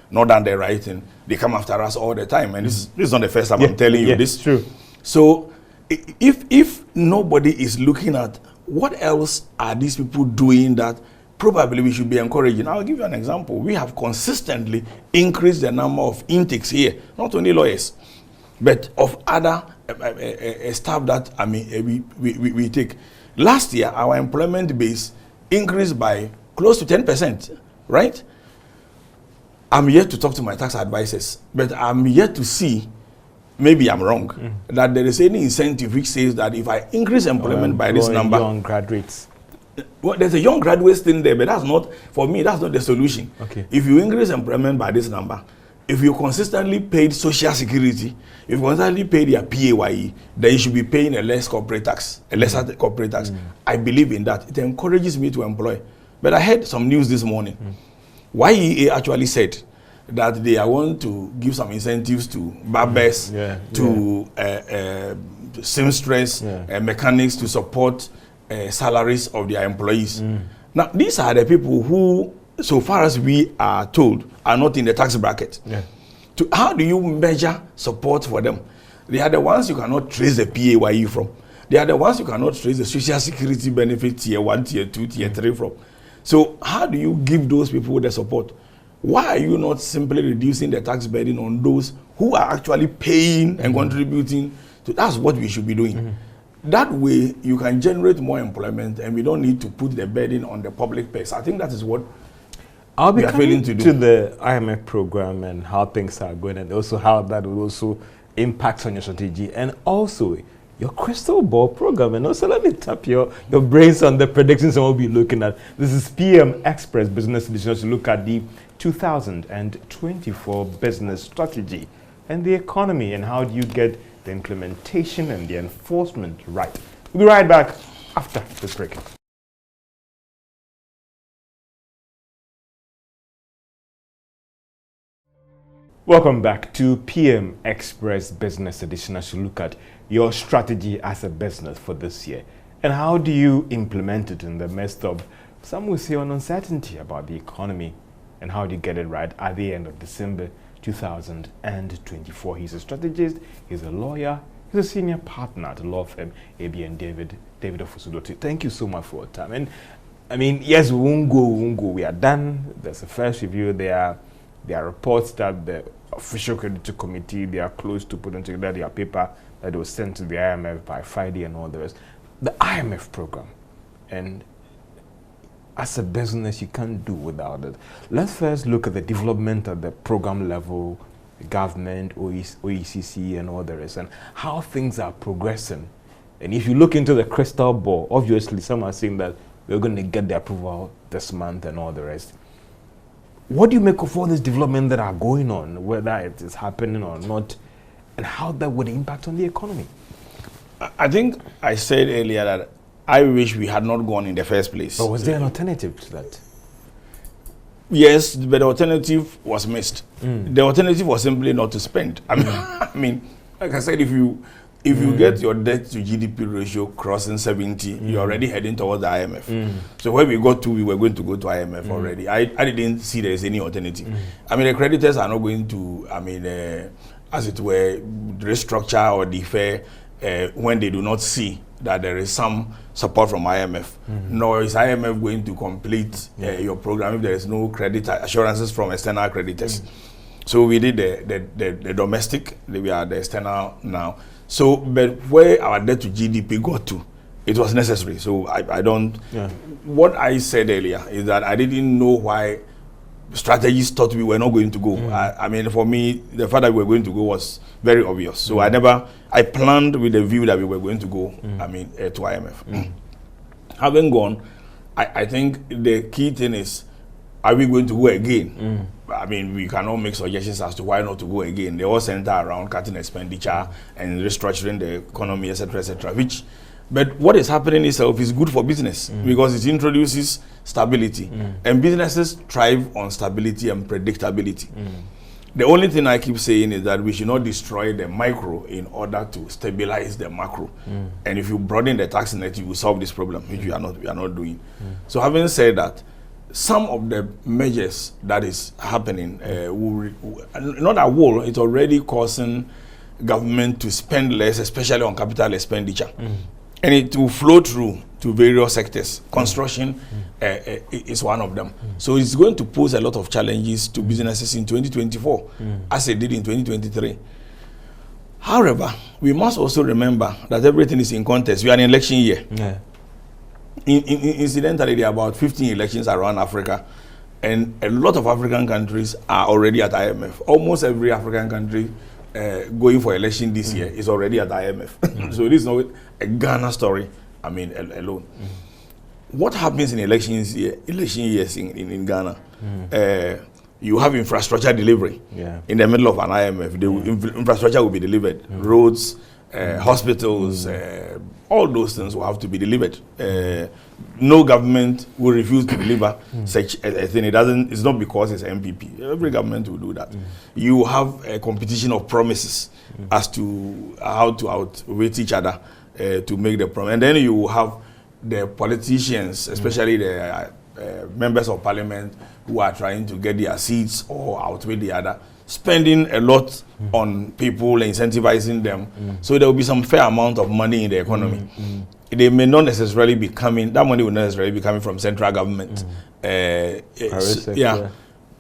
not done the right thing, they come after us all the time. And this is not the first time I'm telling you this. True. So if nobody is looking at what else are these people doing that probably we should be encouraging. I'll give you an example. We have consistently increased the number of intakes here, not only lawyers, but of other staff that we take. Last year, our employment base increased by close to 10%, right? I'm yet to talk to my tax advisors, but I'm yet to see, maybe I'm wrong, that there is any incentive which says that if I increase employment by this number... young graduates. Well, there's a young graduates thing there, but that's not, for me, that's not the solution. Okay. If you increase employment by this number, if you consistently paid social security, if you consistently paid your PAYE, then you should be paying a lesser corporate tax. I believe in that. It encourages me to employ. But I heard some news this morning. YEA actually said that they want to give some incentives to barbers, to seamstress, mechanics to support salaries of their employees. Now, these are the people who, so far as we are told, are not in the tax bracket. How do you measure support for them? They are the ones you cannot trace the PAYE from. They are the ones you cannot trace the social security benefit tier 1, tier 2, tier 3 from. So how do you give those people the support? Why are you not simply reducing the tax burden on those who are actually paying and contributing to? That's what we should be doing. That way, you can generate more employment, and we don't need to put the burden on the public purse. I think that is what I'll be coming to the IMF program and how things are going, and also how that will also impact on your strategy, and also your crystal ball program. And also, let me tap your brains on the predictions and what we'll be looking at. This is PM Express Business Edition to look at the 2024 business strategy and the economy, and how do you get the implementation and the enforcement right. We'll be right back after this break. Welcome back to PM Express Business Edition as you look at your strategy as a business for this year. And how do you implement it in the midst of, some will say, an uncertainty about the economy? And how do you get it right at the end of December 2024? He's a strategist, he's a lawyer, he's a senior partner at the law firm ABN David Ofosu-Dorte. Thank you so much for your time. And I mean, yes, we won't go. We are done. There's a first review. There are reports that the official creditor committee, they are close to putting together their paper that was sent to the IMF by Friday and all the rest. The IMF program, and as a business, you can't do without it. Let's first look at the development at the program level, the government, OECC, and all the rest, and how things are progressing. And if you look into the crystal ball, obviously some are saying that we're going to get the approval this month and all the rest. What do you make of all this development that are going on, whether it is happening or not, and how that would impact on the economy? I think I said earlier that I wish we had not gone in the first place. But was there an alternative to that? Yes, but the alternative was missed. The alternative was simply not to spend. I mean, like I said, if you get your debt to GDP ratio crossing 70, you're already heading towards the IMF. So where we got to, we were going to go to IMF already. I didn't see there's any alternative. I mean, the creditors are not going to, as it were, restructure or defer when they do not see that there is some support from IMF. Nor is IMF going to complete your program if there is no credit assurances from external creditors. So we did the domestic, we are the external now. So, but where our debt to GDP got to, it was necessary. So I don't. What I said earlier is that I didn't know why strategists thought we were not going to go. I mean, for me, the fact that we were going to go was very obvious. So I planned with the view that we were going to go, to IMF. Having gone, I think the key thing is, are we going to go again? I mean, we cannot make suggestions as to why not to go again. They all center around cutting expenditure and restructuring the economy, etc., etc. But what is happening itself is good for business because it introduces stability. And businesses thrive on stability and predictability. The only thing I keep saying is that we should not destroy the micro in order to stabilize the macro. And if you broaden the tax net, you will solve this problem, which we are not doing. So having said that, some of the measures that is happening it's already causing government to spend less, especially on capital expenditure. And it will flow through to various sectors. Construction is one of them. So it's going to pose a lot of challenges to businesses in 2024, as it did in 2023. However, we must also remember that everything is in context. We are in an election year. Incidentally, there are about 15 elections around Africa, and a lot of African countries are already at IMF. Almost every African country going for election this year is already at IMF. So this is not a Ghana story, alone. What happens in election years in Ghana? You have infrastructure delivery. In the middle of an IMF, the infrastructure will be delivered. Roads, hospitals, all those things will have to be delivered. No government will refuse to deliver such a thing. It's not because it's MPP. Every government will do that. You have a competition of promises as to how to outwit each other to make the promise. And then you have the politicians, especially the members of parliament who are trying to get their seats or outweigh the other, spending a lot on people, incentivizing them. So there will be some fair amount of money in the economy. They may not necessarily be coming, that money will not necessarily be coming from central government. Private sector.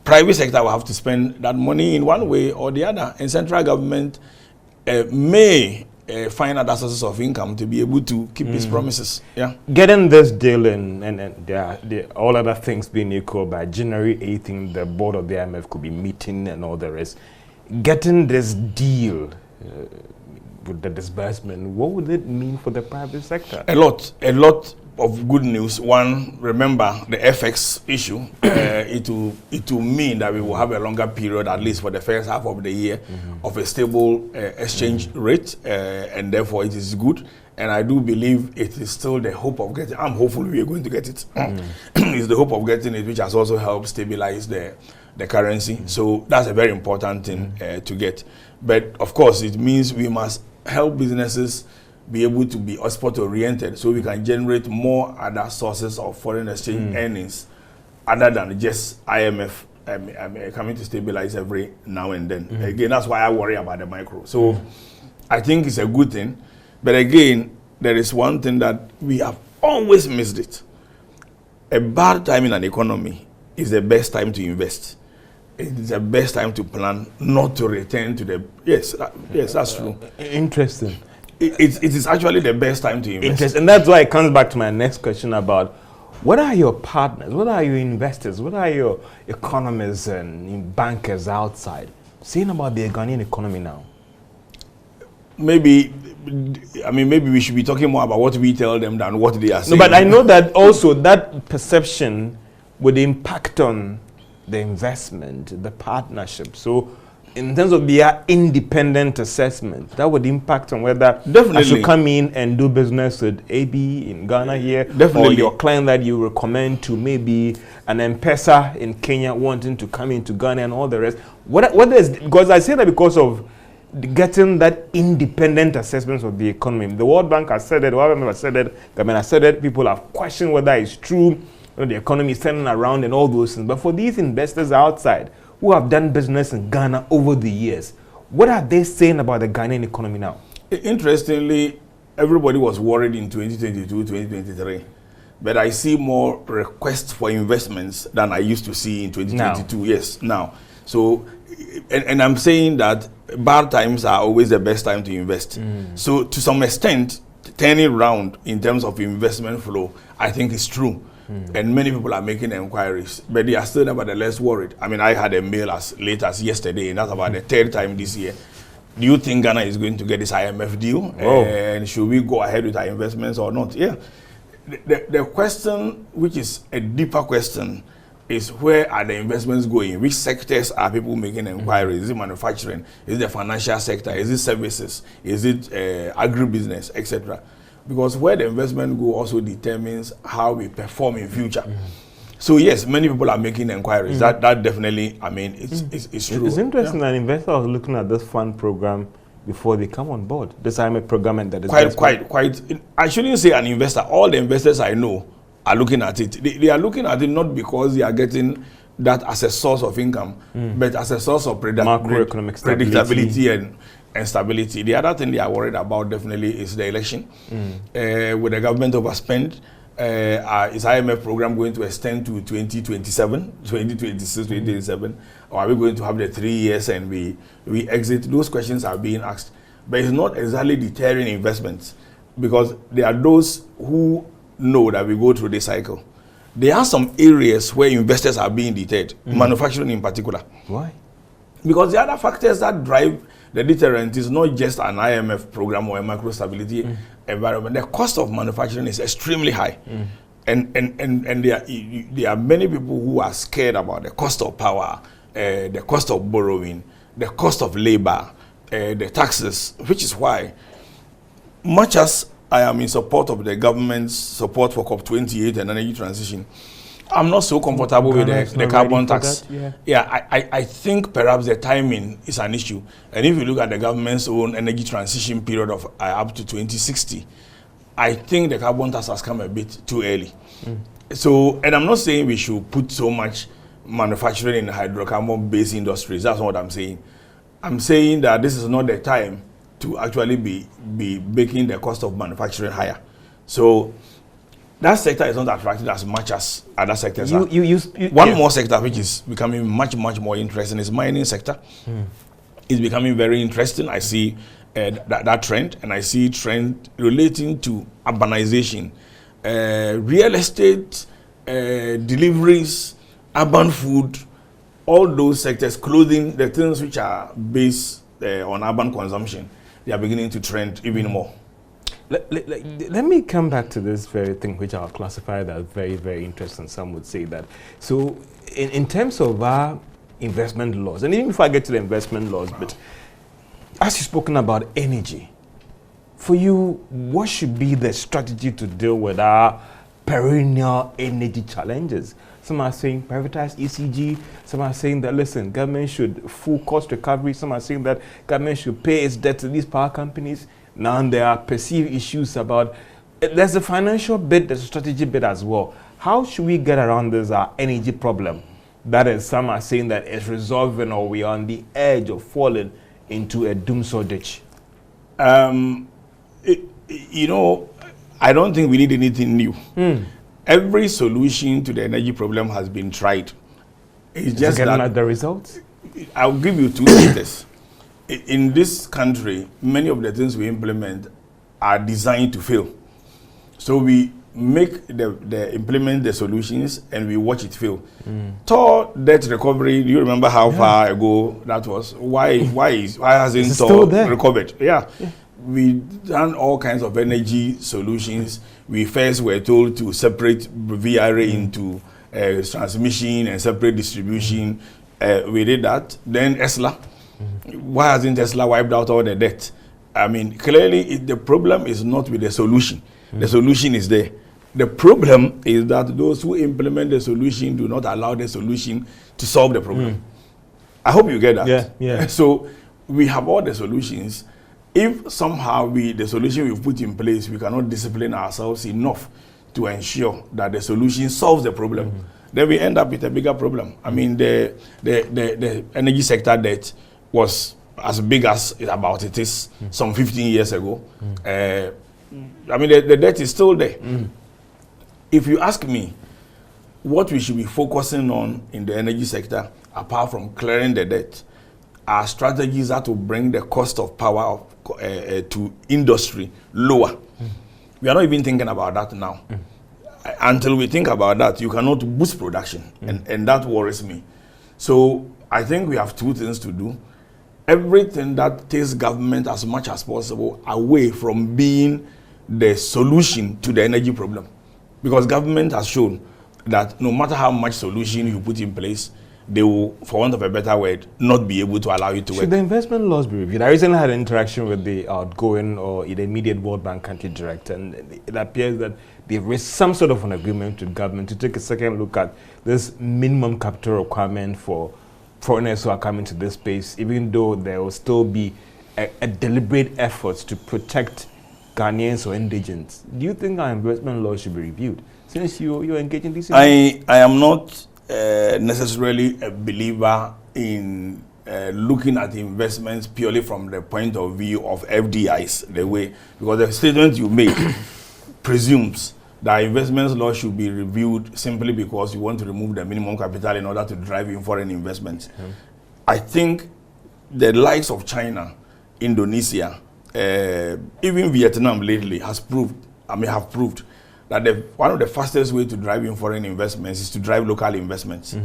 Private sector will have to spend that money in one way or the other. And central government may find other sources of income to be able to keep its promises. Getting this deal in, and all other things being equal, by January 18th, the board of the IMF could be meeting and all the rest. Getting this deal with the disbursement, what would it mean for the private sector? A lot of good news. One, remember the FX issue. It will mean that we will have a longer period, at least for the first half of the year, of a stable exchange rate, and therefore it is good. And I do believe it is still the hope of getting. I'm hopeful we are going to get it. It's the hope of getting it, which has also helped stabilize the currency. So that's a very important thing to get. But of course, it means we must help businesses be able to be export-oriented, so we can generate more other sources of foreign exchange earnings, other than just IMF coming to stabilize every now and then. Again, that's why I worry about the micro. So I think it's a good thing. But again, there is one thing that we have always missed it. A bad time in an economy is the best time to invest. It is the best time to plan, not to return to the... Yes, that's true. Interesting. It is actually the best time to invest. Interesting. And that's why it comes back to my next question about what are your partners, what are your investors, what are your economists and bankers outside saying about the Ghanaian economy now? Maybe we should be talking more about what we tell them than what they are saying. No, but I know that also that perception would impact on the investment, the partnership. So in terms of their independent assessment, that would impact on whether I should come in and do business with AB in Ghana here, or your client that you recommend to maybe an M-Pesa in Kenya wanting to come into Ghana and all the rest. What is, because I say that because of getting that independent assessments of the economy. The World Bank has said it, World Bank has said it, government has said it, people have questioned whether it's true, you know, the economy is turning around and all those things. But for these investors outside who have done business in Ghana over the years, what are they saying about the Ghanaian economy now? Interestingly, everybody was worried in 2022, 2023. But I see more requests for investments than I used to see in 2022. Now. Yes, now. So, and I'm saying that bad times are always the best time to invest. So to some extent, turning around in terms of investment flow, I think is true. And many people are making inquiries, but they are still nevertheless worried. I mean, I had a mail as late as yesterday, and that's about the third time this year. Do you think Ghana is going to get this IMF deal? And should we go ahead with our investments or not? Yeah. The question, which is a deeper question, is where are the investments going? Which sectors are people making inquiries? Is it manufacturing? Is it the financial sector? Is it services? Is it agribusiness, etc.? Because where the investment go also determines how we perform in future. So yes, many people are making inquiries. That definitely, I mean, it's true. It's interesting that investors are looking at this fund program before they come on board. This IMF program and that is quite. I shouldn't say an investor. All the investors I know are looking at it. They are looking at it not because they are getting that as a source of income, but as a source of macroeconomic predictability and stability. The other thing they are worried about definitely is the election. With the government overspend, is IMF program going to extend to 2027, 2026, 2027, or are we going to have the 3 years and we exit? Those questions are being asked. But it's not exactly deterring investments, because there are those who know that we go through this cycle. There are some areas where investors are being deterred, manufacturing in particular. Why? Because the other factors that drive the deterrent is not just an IMF program or a macro stability environment. The cost of manufacturing is extremely high. And there are many people who are scared about the cost of power, the cost of borrowing, the cost of labor, the taxes, which is why, much as I am in support of the government's support for COP28 and energy transition, I'm not so comfortable with the carbon tax. I think perhaps the timing is an issue. And if you look at the government's own energy transition period of up to 2060, I think the carbon tax has come a bit too early. So, and I'm not saying we should put so much manufacturing in hydrocarbon-based industries. That's not what I'm saying. I'm saying that this is not the time to actually be making the cost of manufacturing higher. So that sector is not attractive as much as other sectors are. One more sector which is becoming much more interesting is mining sector. It's becoming very interesting. I see that trend, and I see trend relating to urbanization, real estate, deliveries, urban food, all those sectors, clothing, the things which are based on urban consumption, they are beginning to trend even more. Let me come back to this very thing, which I'll classify as very, very interesting. Some would say that. So in terms of our investment laws, and even before I get to the investment laws, but as you've spoken about energy, for you, what should be the strategy to deal with our perennial energy challenges? Some are saying privatize ECG. Some are saying that, listen, government should full cost recovery. Some are saying that government should pay its debt to these power companies. Now there are perceived issues about, there's a financial bit, there's a strategy bit as well. How should we get around this energy problem? That is, some are saying that it's resolving or we are on the edge of falling into a doomsday ditch. You know, I don't think we need anything new. Every solution to the energy problem has been tried. It's just that the results. I'll give you two factors. In this country, many of the things we implement are designed to fail. So we make implement the solutions and we watch it fail. Tor debt recovery, do you remember how far ago that was? Why hasn't Tor recovered? Yeah. We done all kinds of energy solutions. We first were told to separate VRA into transmission and separate distribution. We did that. Then ESLA. Why hasn't ESLA wiped out all the debt? I mean, clearly the problem is not with the solution. The solution is there. The problem is that those who implement the solution do not allow the solution to solve the problem. I hope you get that. Yeah. So we have all the solutions. If somehow the solution we've put in place, we cannot discipline ourselves enough to ensure that the solution solves the problem, then we end up with a bigger problem. I mean, the energy sector debt was as big as it is some 15 years ago. I mean, the debt is still there. If you ask me what we should be focusing on in the energy sector, apart from clearing the debt, our strategies are to bring the cost of power to industry lower. We are not even thinking about that now. Until we think about that, you cannot boost production, and that worries me. So I think we have two things to do. Everything that takes government as much as possible away from being the solution to the energy problem. Because government has shown that no matter how much solution you put in place, they will, for want of a better word, not be able to allow you to work. Should the investment laws be reviewed? I recently had an interaction with the outgoing or the immediate World Bank country director, and it appears that they've reached some sort of an agreement with government to take a second look at this minimum capital requirement for foreigners who are coming to this space, even though there will still be a deliberate effort to protect Ghanaians or indigents. Do you think our investment laws should be reviewed? Since you're engaging these I am not necessarily a believer in looking at investments purely from the point of view of FDIs, the way, because the statement you make presumes that investment law should be reviewed simply because you want to remove the minimum capital in order to drive in foreign investments. I think the likes of China, Indonesia, even Vietnam lately have proved that one of the fastest way to drive in foreign investments is to drive local investments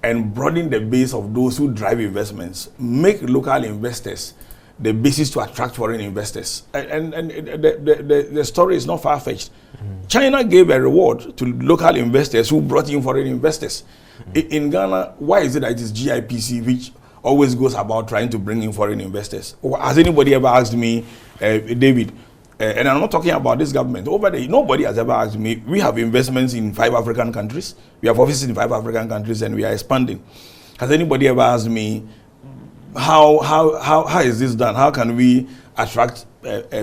and broaden the base of those who drive investments, make local investors the basis to attract foreign investors. And the story is not far-fetched. China gave a reward to local investors who brought in foreign investors. In Ghana, why is it that it is GIPC which always goes about trying to bring in foreign investors? Has anybody ever asked me, David, and I'm not talking about this government, over there, nobody has ever asked me, we have investments in 5 African countries, we have offices in 5 African countries, and we are expanding. Has anybody ever asked me, how is this done? How can we attract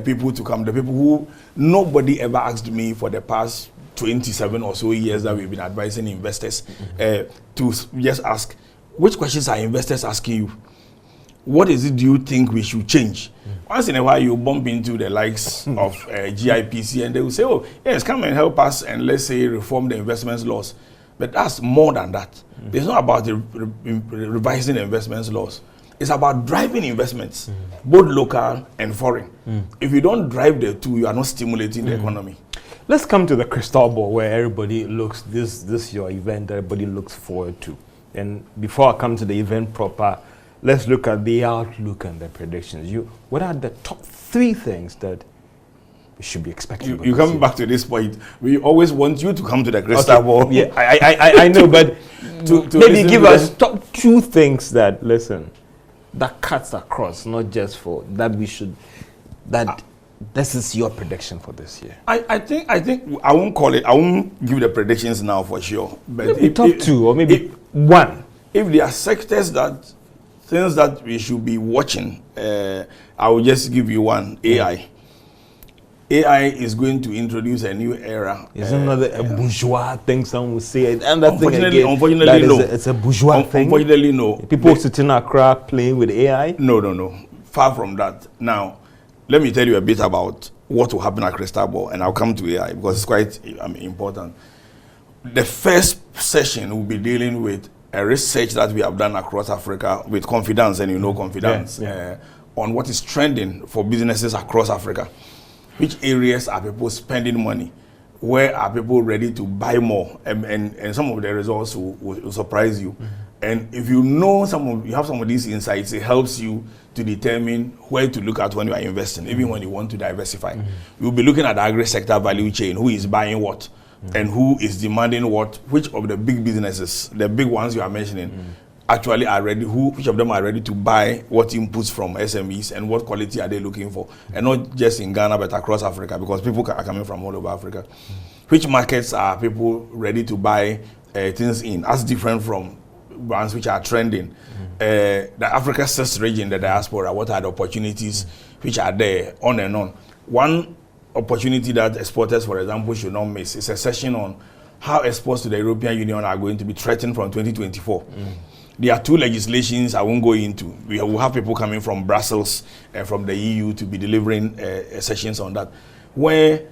people to come? The people who nobody ever asked me for the past 27 or so years that we've been advising investors to just ask, which questions are investors asking you? What is it do you think we should change? Once in a while you bump into the likes of GIPC and they will say, oh yes, come and help us and let's say reform the investments laws. But that's more than that. It's not about revising the investments laws. It's about driving investments, both local and foreign. If you don't drive the two, you are not stimulating the economy. Let's come to the crystal ball where everybody looks, this your event, everybody looks forward to. And before I come to the event proper, let's look at the outlook and the predictions. What are the top 3 things that we should be expecting? You come back to this point. We always want you to come to the crystal ball. Yeah, I know, but to maybe give us top 2 things that, listen, that cuts across, not just for that we should, that this is your prediction for this year? I think I won't call it. I won't give the predictions now for sure. But maybe top two or maybe one. If there are sectors things that we should be watching, I will just give you one. AI. AI is going to introduce a new era. Is another a bourgeois thing? Some will say, and that unfortunately, thing again, unfortunately, no. It's a bourgeois thing. Unfortunately, no. People sitting in Accra playing with AI. No. Far from that. Now, let me tell you a bit about what will happen at Crystal Ball, and I'll come to AI because it's quite important. The first session will be dealing with a research that we have done across Africa with confidence, and confidence, on what is trending for businesses across Africa. Which areas are people spending money? Where are people ready to buy more? And some of the results will surprise you. And if you have some of these insights, it helps you to determine where to look at when you are investing, even when you want to diversify. You'll be looking at the agri-sector value chain, who is buying what, and who is demanding what, which of the big businesses, the big ones you are mentioning, actually are ready, which of them are ready to buy what inputs from SMEs and what quality are they looking for. And not just in Ghana, but across Africa, because people are coming from all over Africa. Which markets are people ready to buy things in, as different from ones which are trending. The Africa 6 region, the diaspora, what are the opportunities which are there, on and on. One opportunity that exporters, for example, should not miss is a session on how exports to the European Union are going to be threatened from 2024. There are two legislations I won't go into. We will have people coming from Brussels and from the EU to be delivering sessions on that, where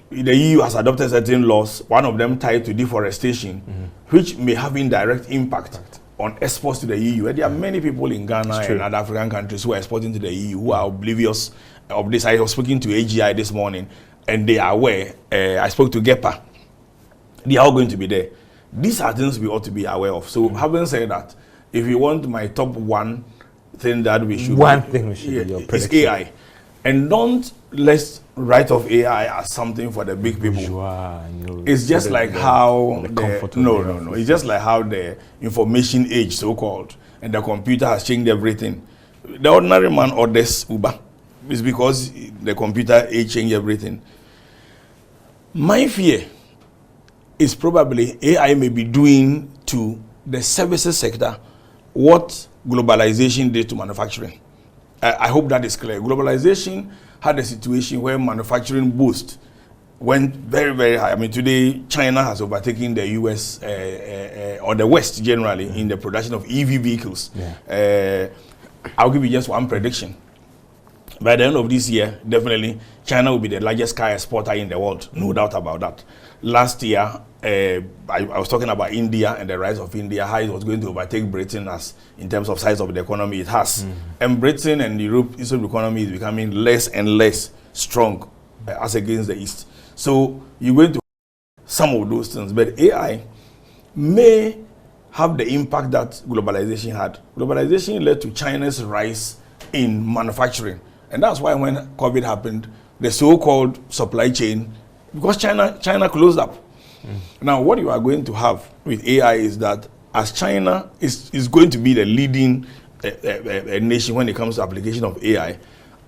the EU has adopted certain laws, one of them tied to deforestation, which may have indirect impact on exports to the EU. And there are many people in Ghana and other African countries who are exporting to the EU who are oblivious of this. I was speaking to AGI this morning, and they are aware. I spoke to GEPA. They are all going to be there. These are things we ought to be aware of. So having said that, if you want my top one thing that we should is AI. And don't let's write off AI as something for the big people. It's just like how it's just like how the information age, so-called, and the computer has changed everything. The ordinary man orders Uber. It's because the computer age changed everything. My fear is probably AI may be doing to the services sector what globalization did to manufacturing. I hope that is clear. Globalization had a situation where manufacturing boost went very, very high. I mean, today, China has overtaken the US or the West generally in the production of EV vehicles. I'll give you just one prediction. By the end of this year, definitely, China will be the largest car exporter in the world. No doubt about that. Last year, I was talking about India and the rise of India, how it was going to overtake Britain as in terms of size of the economy it has. And Britain and Europe's economy is becoming less and less strong as against the East. So you're going to have some of those things. But AI may have the impact that globalization had. Globalization led to China's rise in manufacturing. And that's why when COVID happened, the so-called supply chain, because China closed up. Now, what you are going to have with AI is that as China is going to be the leading nation when it comes to application of AI,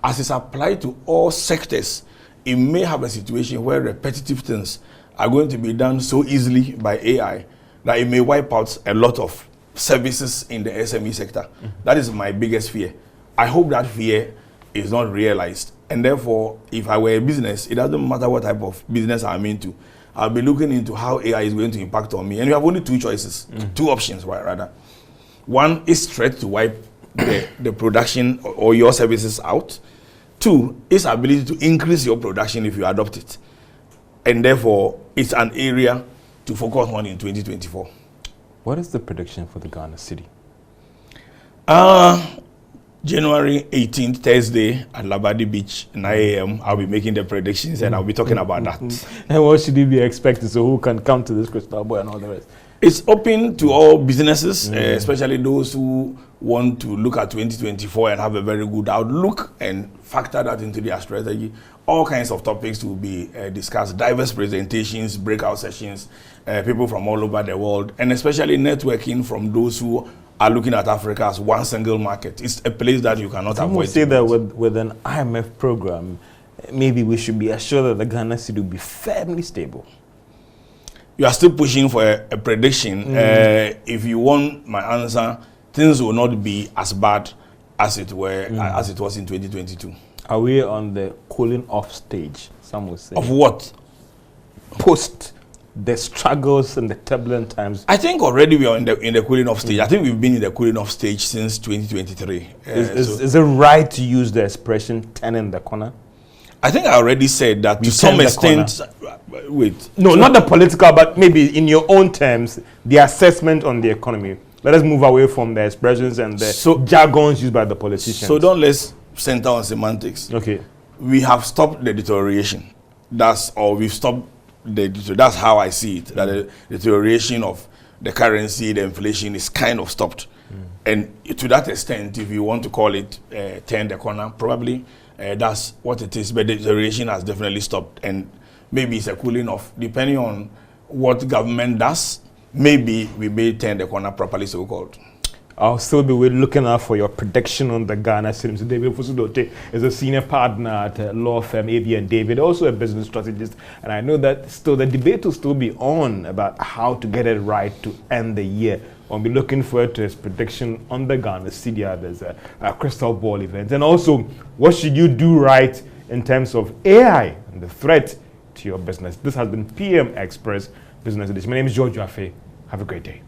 as it's applied to all sectors, it may have a situation where repetitive things are going to be done so easily by AI that it may wipe out a lot of services in the SME sector. That is my biggest fear. I hope that fear is not realized. And therefore, if I were a business, it doesn't matter what type of business I'm into, I'll be looking into how AI is going to impact on me. And you have only two choices, two options, rather. One is straight to wipe the production or your services out. Two is ability to increase your production if you adopt it. And therefore, it's an area to focus on in 2024. What is the prediction for the Ghana city? January 18th, Thursday, at Labadi Beach, 9 a.m. I'll be making the predictions and I'll be talking about that. And what should we be expecting? So who can come to this Crystal Ball and all the rest? It's open to all businesses, especially those who want to look at 2024 and have a very good outlook and factor that into their strategy. All kinds of topics will be discussed, diverse presentations, breakout sessions, people from all over the world, and especially networking from those who are looking at Africa as one single market. It's a place that you cannot avoid. Say that with an IMF program, maybe we should be assured that the Ghana cedi will be firmly stable? You are still pushing for a prediction. If you want my answer, things will not be as bad as it were as it was in 2022. Are we on the cooling off stage? Some will say. Of what? Post the struggles and the turbulent times. I think already we are in the cooling off stage. I think we've been in the cooling off stage since 2023. Is it right to use the expression turning the corner? I think I already said that to some extent. Wait. No, not the political, but maybe in your own terms, the assessment on the economy. Let us move away from the expressions and the jargons used by the politicians. So don't let's center on semantics. Okay. We have stopped the deterioration. We've stopped that's how I see it. That the deterioration of the currency, the inflation is kind of stopped. And to that extent, if you want to call it turn the corner, probably that's what it is. But the deterioration has definitely stopped. And maybe it's a cooling off. Depending on what government does, maybe we may turn the corner properly, so-called. I'll still be looking out for your prediction on the Ghana cedi. So David Ofosu-Dorte is a senior partner at law firm AB & David, also a business strategist. And I know that still the debate will still be on about how to get it right to end the year. I'll be looking forward to his prediction on the Ghana cedi. There's a crystal ball event. And also, what should you do right in terms of AI and the threat to your business? This has been PM Express Business Edition. My name is George Wiafe. Have a great day.